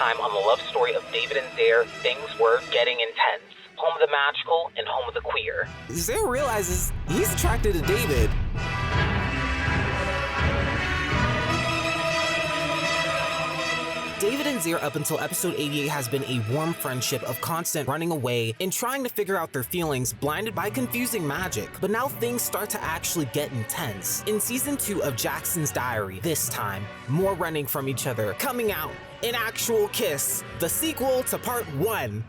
time on the love story of David and Zer, things were getting intense. Home of the magical and home of the queer. Zer realizes he's attracted to David. David and Zer up until episode 88 has been a warm friendship of constant running away and trying to figure out their feelings, blinded by confusing magic. But now things start to actually get intense. In season 2 of Jackson's Diary, this time, more running from each other, coming out, an actual kiss, the sequel to part 1.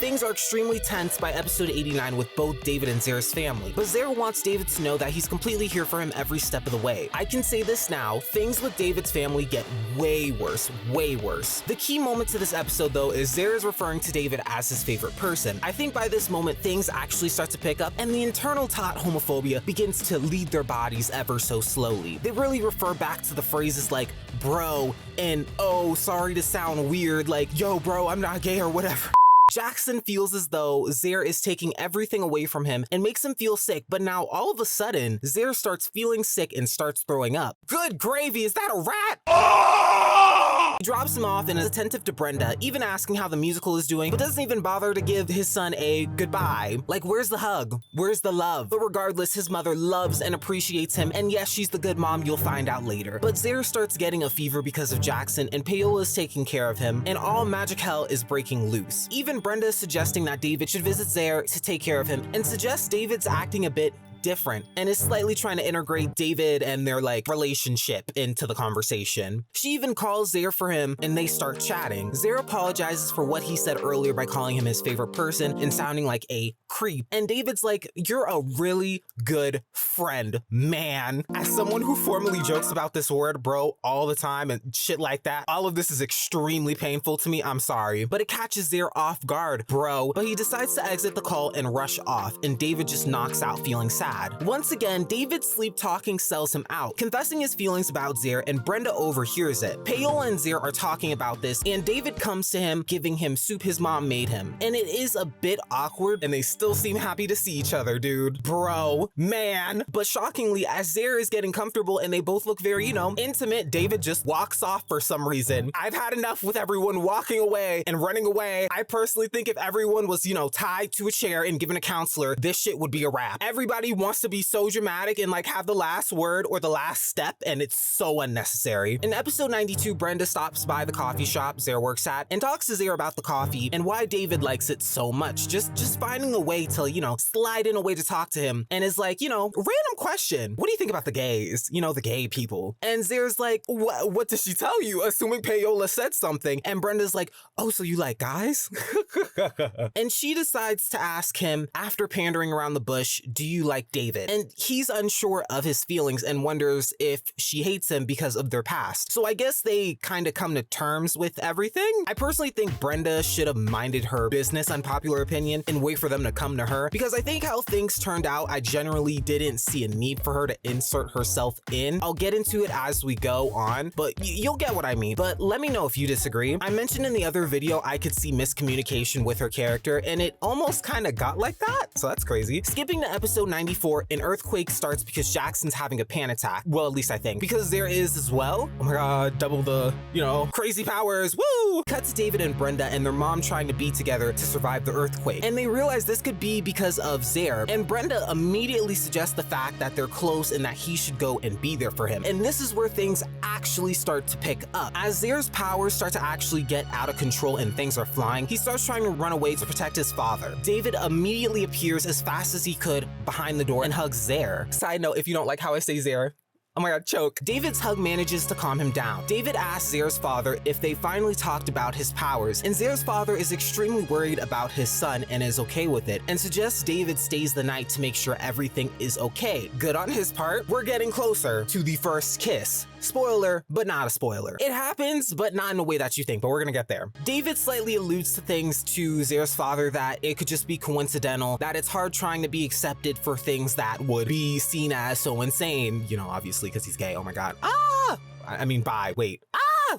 Things are extremely tense by episode 89 with both David and Zer's family, but Zer wants David to know that he's completely here for him every step of the way. I can say this now, things with David's family get way worse, way worse. The key moment to this episode though is Zer is referring to David as his favorite person. I think by this moment things actually start to pick up and the internal tot homophobia begins to lead their bodies ever so slowly. They really refer back to the phrases like bro and oh sorry to sound weird like yo bro I'm not gay or whatever. Jackson feels as though Zer is taking everything away from him and makes him feel sick, but now all of a sudden, Zer starts feeling sick and starts throwing up. Good gravy, is that a rat? He drops him off and is attentive to Brenda, even asking how the musical is doing, but doesn't even bother to give his son a goodbye. Like, where's the hug? Where's the love? But regardless, his mother loves and appreciates him, and yes, she's the good mom, you'll find out later. But Zer starts getting a fever because of Jackson, and Payola is taking care of him, and all magic hell is breaking loose. Even Brenda is suggesting that David should visit Zer to take care of him, and suggests David's acting a bit different and is slightly trying to integrate David and their relationship into the conversation. She even calls Zer for him and they start chatting. Zer apologizes for what he said earlier by calling him his favorite person and sounding like a creep. And David's like, you're a really good friend, man. As someone who formerly jokes about this word, bro, all the time and shit like that, all of this is extremely painful to me. I'm sorry. But it catches Zer off guard, bro. But he decides to exit the call and rush off, and David just knocks out feeling sad. Once again, David's sleep-talking sells him out, confessing his feelings about Zer, and Brenda overhears it. Payola and Zer are talking about this, and David comes to him, giving him soup his mom made him. And it is a bit awkward, and they still seem happy to see each other, dude. Bro, man. But shockingly, as Zer is getting comfortable and they both look very, intimate, David just walks off for some reason. I've had enough with everyone walking away and running away. I personally think if everyone was, tied to a chair and given a counselor, this shit would be a wrap. Everybody wants to be so dramatic and have the last word or the last step, and it's so unnecessary. In episode 92, Brenda stops by the coffee shop Zer works at and talks to Zer about the coffee and why David likes it so much. Just finding a way to, slide in a way to talk to him, and is like, random question. What do you think about the gays? The gay people. And Zer's like, what did she tell you? Assuming Payola said something. And Brenda's like, oh, so you like guys? And she decides to ask him, after pandering around the bush, do you like David? And he's unsure of his feelings and wonders if she hates him because of their past. So I guess they kind of come to terms with everything. I personally think Brenda should have minded her business, unpopular opinion, and wait for them to come to her, because I think how things turned out, I generally didn't see a need for her to insert herself in. I'll get into it as we go on, but you'll get what I mean. But let me know if you disagree. I mentioned in the other video I could see miscommunication with her character, and it almost kind of got like that, so that's crazy. Skipping to episode 94, an earthquake starts because Jackson's having a panic attack. Well, at least I think. Because there is as well. Oh my god, double the, crazy powers, woo! Cut to David and Brenda and their mom trying to be together to survive the earthquake. And they realize this could be because of Zer. And Brenda immediately suggests the fact that they're close and that he should go and be there for him. And this is where things actually start to pick up. As Zer's powers start to actually get out of control and things are flying, he starts trying to run away to protect his father. David immediately appears as fast as he could behind the door and hugs Zer. Side note, if you don't like how I say Zer, oh my god, choke. David's hug manages to calm him down. David asks Zer's father if they finally talked about his powers, and Zer's father is extremely worried about his son and is okay with it, and suggests David stays the night to make sure everything is okay. Good on his part. We're getting closer to the first kiss. Spoiler, but not a spoiler. It happens, but not in a way that you think, but we're gonna get there. David slightly alludes to things to Zer's father that it could just be coincidental, that it's hard trying to be accepted for things that would be seen as so insane, obviously because he's gay, oh my god. I mean bi, wait.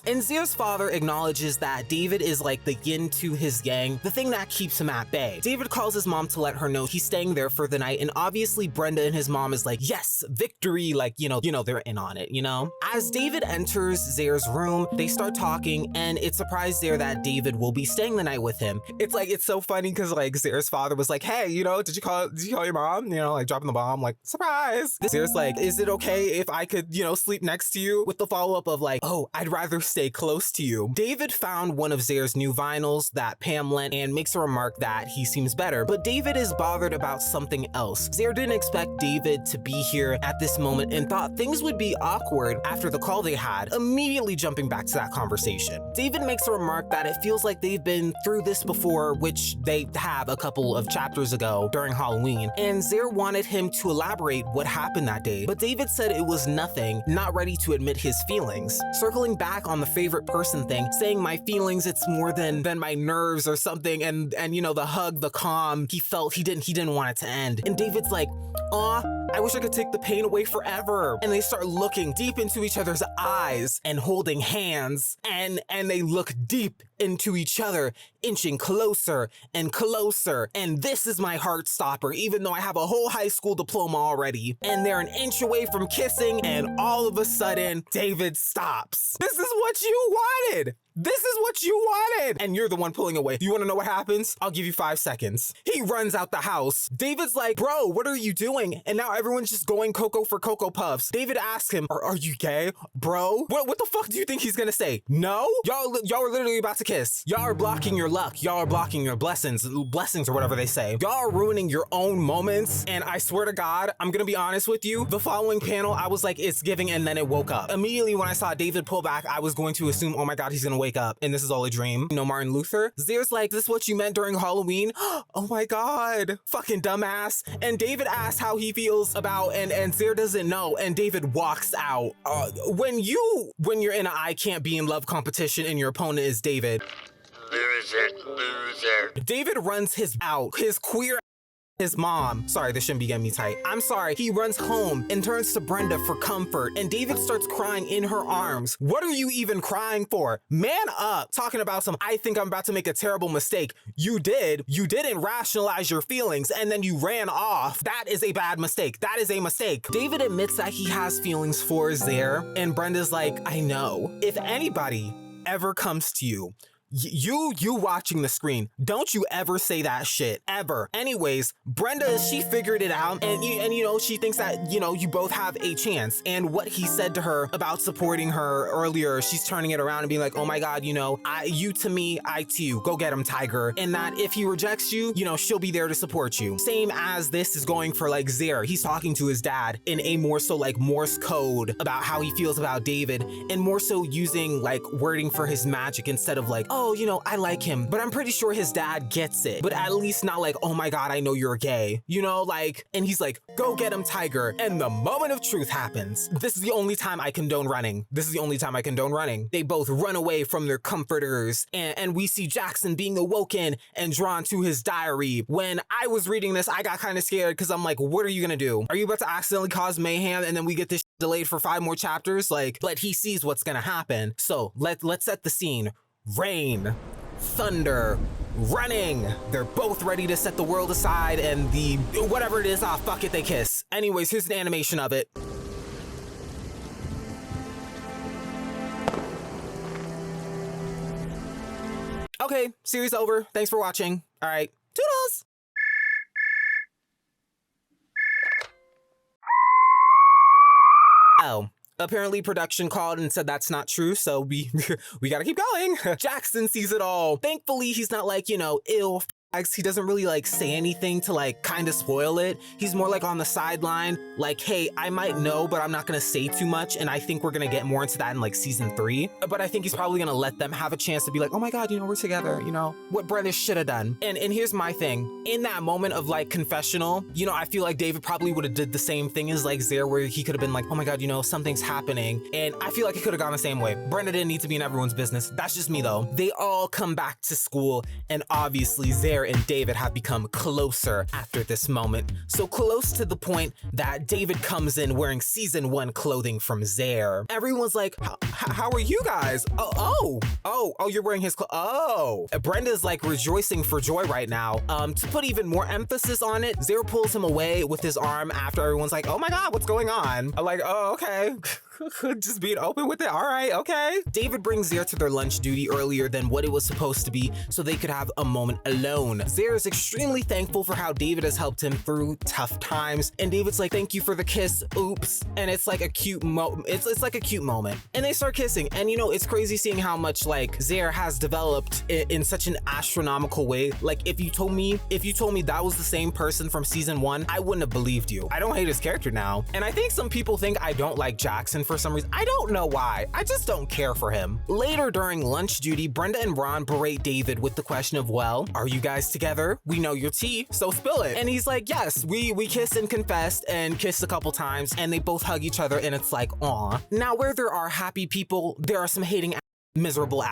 And Zer's father acknowledges that David is like the yin to his yang, the thing that keeps him at bay. David calls his mom to let her know he's staying there for the night, and obviously Brenda and his mom is like, yes, victory, like, you know, they're in on it, you know? As David enters Zer's room, they start talking, and it surprised Zer that David will be staying the night with him. It's so funny because like Zer's father was like, hey, you know, did you call your mom? You know, like dropping the bomb, like, surprise. Zer's like, is it okay if I could, you know, sleep next to you? With the follow-up of like, oh, I'd rather stay close to you. David found one of Zer's new vinyls that Pam lent and makes a remark that he seems better, but David is bothered about something else. Zer didn't expect David to be here at this moment and thought things would be awkward after the call they had, immediately jumping back to that conversation. David makes a remark that it feels like they've been through this before, which they have a couple of chapters ago during Halloween, and Zer wanted him to elaborate what happened that day, but David said it was nothing, not ready to admit his feelings. Circling back on the favorite person thing, saying my feelings, it's more than my nerves or something, and you know, the hug, the calm, he felt he didn't want it to end. And David's like, aw, I wish I could take the pain away forever. And they start looking deep into each other's eyes and holding hands, and they look deep into each other, inching closer and closer. And this is my heart stopper, even though I have a whole high school diploma already. And they're an inch away from kissing, and all of a sudden, David stops. This is what you wanted. This is what you wanted. And you're the one pulling away. You want to know what happens? I'll give you 5 seconds. He runs out the house. David's like, bro, what are you doing? And now everyone's just going Cocoa for Cocoa Puffs. David asks him, are you gay, bro? What the fuck do you think he's gonna say? No? Y'all are literally about to kiss. Y'all are blocking your luck. Y'all are blocking your blessings or whatever they say. Y'all are ruining your own moments. And I swear to God, I'm gonna be honest with you. The following panel, I was like, it's giving, and then it woke up. Immediately when I saw David pull back, I was going to assume, oh my God, he's gonna wake up and this is all a dream. You know, Martin Luther. Zer's like, this is what you meant during Halloween? Oh my God, fucking dumbass. And David asks how he feels about, and Zer doesn't know, and David walks out. When you're in an I can't be in love competition and your opponent is David. Loser. David runs his queer his mom. Sorry, this shouldn't be getting me tight. I'm sorry. He runs home and turns to Brenda for comfort, and David starts crying in her arms. What are you even crying for? Man up. Talking about some, I think I'm about to make a terrible mistake. You didn't rationalize your feelings, and then you ran off. That is a bad mistake. That is a mistake. David admits that he has feelings for Zer, and Brenda's like, I know. If anybody ever comes to you, you watching the screen, don't you ever say that shit, ever. Anyways, Brenda, she figured it out, and you know, she thinks that, you know, you both have a chance. And what he said to her about supporting her earlier, she's turning it around and being like, oh my God, you know, you to me, I to you, go get him, Tiger. And that if he rejects you, you know, she'll be there to support you. Same as this is going for like Zer. He's talking to his dad in a more so like Morse code about how he feels about David, and more so using like wording for his magic instead of like, oh, you know, I like him. But I'm pretty sure his dad gets it, but at least not like, oh my God, I know you're gay, you know, like. And he's like, go get him, Tiger. And the moment of truth happens. This is the only time I condone running. They both run away from their comforters, and we see Jackson being awoken and drawn to his diary. When I was reading this, I got kind of scared because I'm like, what are you gonna do? Are you about to accidentally cause mayhem and then we get this delayed for 5 more chapters? Like, but he sees what's gonna happen. So let's set the scene. Rain, thunder, running. They're both ready to set the world aside, and the whatever it is, fuck it, they kiss. Anyways, here's an animation of it. Okay, series over. Thanks for watching. All right, toodles. Oh. Apparently production called and said that's not true, so we gotta keep going. Jackson sees it all. Thankfully, he's not like, you know, ill. He doesn't really like say anything to like kind of spoil it. He's more like on the sideline, like, hey, I might know, but I'm not gonna say too much, and I think we're gonna get more into that in like season 3. But I think he's probably gonna let them have a chance to be like, oh my God, you know, we're together, you know, what Brenda should have done. And here's my thing. In that moment of like confessional, you know, I feel like David probably would have did the same thing as like Zer, where he could have been like, oh my God, you know, something's happening. And I feel like it could have gone the same way. Brenda didn't need to be in everyone's business. That's just me though. They all come back to school, and obviously Zer Zare and David have become closer after this moment. So close to the point that David comes in wearing season 1 clothing from Zare. Everyone's like, how are you guys? Oh, you're wearing his clothes. Oh. Brenda's like rejoicing for joy right now. To put even more emphasis on it, Zare pulls him away with his arm after everyone's like, oh my God, what's going on? I'm like, oh, okay. Just being open with it. All right, okay. David brings Zare to their lunch duty earlier than what it was supposed to be so they could have a moment alone. Zare is extremely thankful for how David has helped him through tough times. And David's like, thank you for the kiss. Oops. And it's like a cute it's like a cute moment. And they start kissing. And you know, it's crazy seeing how much like Zare has developed in such an astronomical way. Like if you told me that was the same person from season 1, I wouldn't have believed you. I don't hate his character now. And I think some people think I don't like Jackson for some reason. I don't know why. I just don't care for him. Later during lunch duty, Brenda and Ron berate David with the question of, well, are you guys together? We know your tea, so spill it. And he's like, yes, we kissed and confessed and kissed a couple times, and they both hug each other, and it's like, aw. Now, where there are happy people, there are some hating, miserable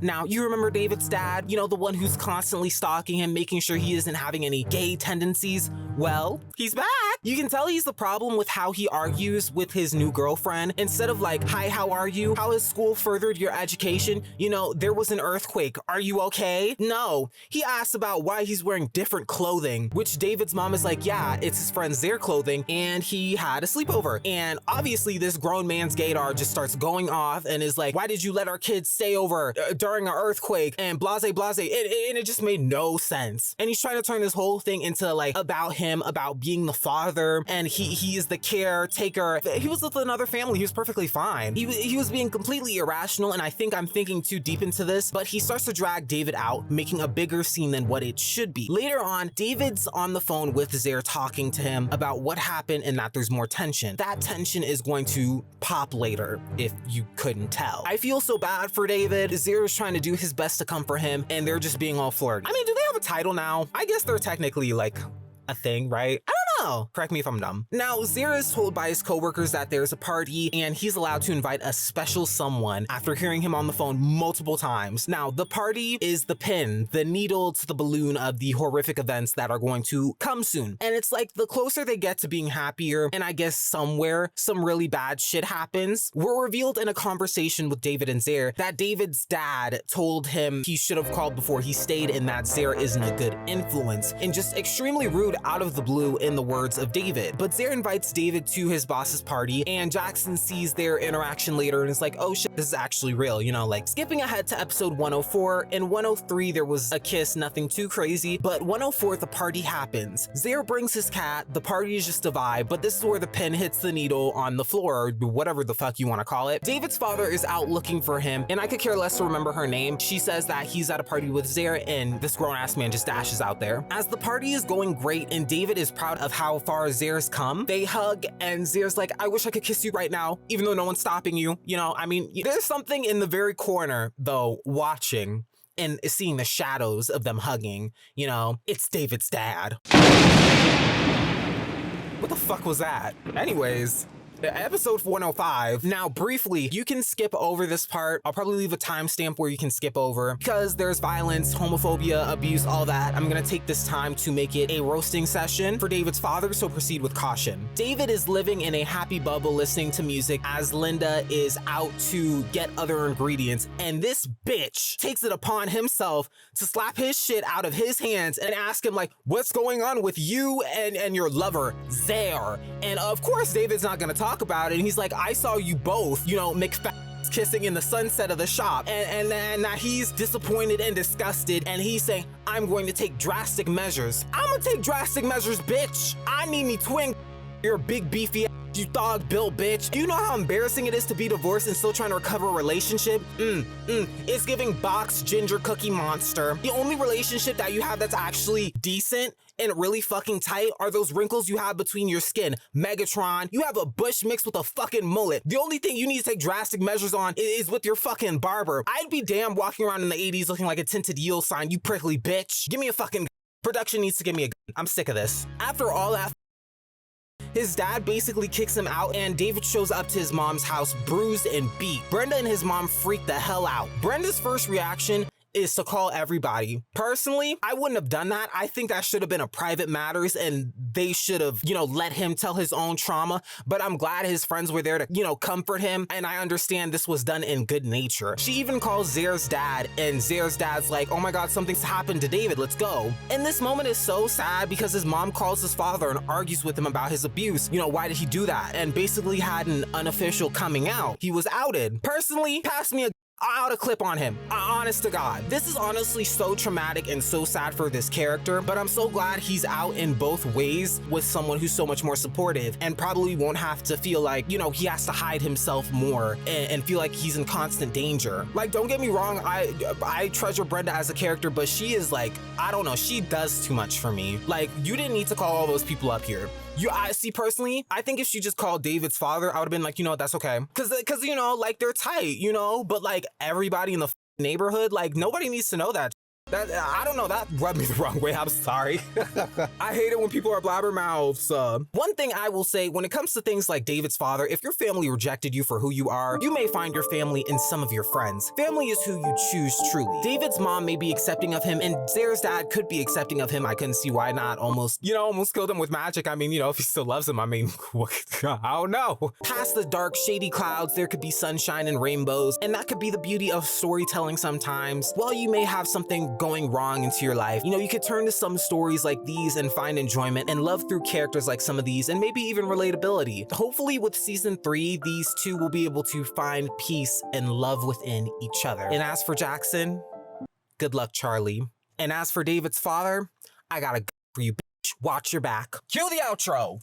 Now, you remember David's dad? You know, the one who's constantly stalking him, making sure he isn't having any gay tendencies? Well, he's back! You can tell he's the problem with how he argues with his new girlfriend. Instead of like, hi, how are you? How has school furthered your education? You know, there was an earthquake. Are you okay? No. He asks about why he's wearing different clothing, which David's mom is like, yeah, it's his friend's Zare clothing, and he had a sleepover. And obviously this grown man's gaydar just starts going off and is like, why did you let our kids stay over during an earthquake? And blase. And it just made no sense. And he's trying to turn this whole thing into like about him, about being the father, and he is the caretaker. He was with another family. He was perfectly fine. He was being completely irrational, and I think I'm thinking too deep into this, but he starts to drag David out, making a bigger scene than what it should be. Later on, David's on the phone with Zare talking to him about what happened and that there's more tension. That tension is going to pop later, if you couldn't tell. I feel so bad for David. Zare is trying to do his best to comfort him, and they're just being all flirty. I mean, do they have a title now? I guess they're technically like a thing, right? I don't know. Correct me if I'm dumb. Now, Zare is told by his coworkers that there's a party and he's allowed to invite a special someone after hearing him on the phone multiple times. Now, the party is the pin, the needle to the balloon of the horrific events that are going to come soon. And it's like the closer they get to being happier, and I guess somewhere some really bad shit happens, we're revealed in a conversation with David and Zare that David's dad told him he should have called before he stayed and that Zare isn't a good influence, and just extremely rude out of the blue in the words of David. But Zare invites David to his boss's party, and Jackson sees their interaction later and is like, oh shit, this is actually real, you know, like skipping ahead to episode 104. In 103 there was a kiss, nothing too crazy, but 104 the party happens. Zare brings his cat, the party is just a vibe, but this is where the pin hits the needle on the floor, or whatever the fuck you want to call it. David's father is out looking for him, and I could care less to remember her name. She says that he's at a party with Zare, and this grown-ass man just dashes out there. As the party is going great and David is proud of how far Zare's come, they hug, and Zare's like, I wish I could kiss you right now, even though no one's stopping you. You know, I mean, there's something in the very corner, though, watching and seeing the shadows of them hugging. You know, it's David's dad. What the fuck was that? Anyways, episode 105. Now, briefly, you can skip over this part. I'll probably leave a timestamp where you can skip over because there's violence, homophobia, abuse, all that. I'm gonna take this time to make it a roasting session for David's father, so proceed with caution. David is living in a happy bubble listening to music as Linda is out to get other ingredients, and this bitch takes it upon himself to slap his shit out of his hands and ask him like, what's going on with you and your lover, Zare? And of course, David's not gonna talk about it, and he's like, I saw you both, you know, kissing in the sunset of the shop, and now he's disappointed and disgusted, and he's saying, I'm going to take drastic measures. I'm gonna take drastic measures, bitch. I need me twin. You're a big beefy you thug built bitch. Do you know how embarrassing it is to be divorced and still trying to recover a relationship? It's giving box ginger cookie monster. The only relationship that you have that's actually decent and really fucking tight are those wrinkles you have between your skin. Megatron, you have a bush mixed with a fucking mullet. The only thing you need to take drastic measures on is with your fucking barber. I'd be damn walking around in the 80s looking like a tinted yield sign, you prickly bitch. Give me a fucking gun. Production needs to give me a gun. I'm sick of this. After all that, his dad basically kicks him out, and David shows up to his mom's house bruised and beat. Brenda and his mom freak the hell out. Brenda's first reaction is to call everybody. Personally, I wouldn't have done that. I think that should have been a private matters and they should have, let him tell his own trauma. But I'm glad his friends were there to, comfort him. And I understand this was done in good nature. She even calls Zer's dad and Zer's dad's like, oh my God, something's happened to David. Let's go. And this moment is so sad because his mom calls his father and argues with him about his abuse. Why did he do that? And basically had an unofficial coming out. He was outed. Personally, pass me a clip on him. Honest to God. This is honestly so traumatic and so sad for this character, but I'm so glad he's out in both ways with someone who's so much more supportive and probably won't have to feel like, he has to hide himself more and feel like he's in constant danger. Like, don't get me wrong, I treasure Brenda as a character, but she is like, I don't know, she does too much for me. Like, you didn't need to call all those people up here. I see personally, I think if she just called David's father, I would have been like, that's okay. Cause like they're tight, but like everybody in the neighborhood, like nobody needs to know that. I don't know, that rubbed me the wrong way, I'm sorry. I hate it when people are blabbermouths. One thing I will say, when it comes to things like David's father, if your family rejected you for who you are, you may find your family in some of your friends. Family is who you choose truly. David's mom may be accepting of him, and Zer's dad could be accepting of him. I couldn't see why not. Almost killed him with magic. I mean, if he still loves him, I mean, I don't know. Past the dark, shady clouds, there could be sunshine and rainbows, and that could be the beauty of storytelling sometimes. While you may have something going wrong into your life, you could turn to some stories like these and find enjoyment and love through characters like some of these, and maybe even relatability. Hopefully with season 3, these two will be able to find peace and love within each other. And as for Jackson, good luck, Charlie. And as for David's father, I got a for you, bitch. Watch your back. Cue the outro.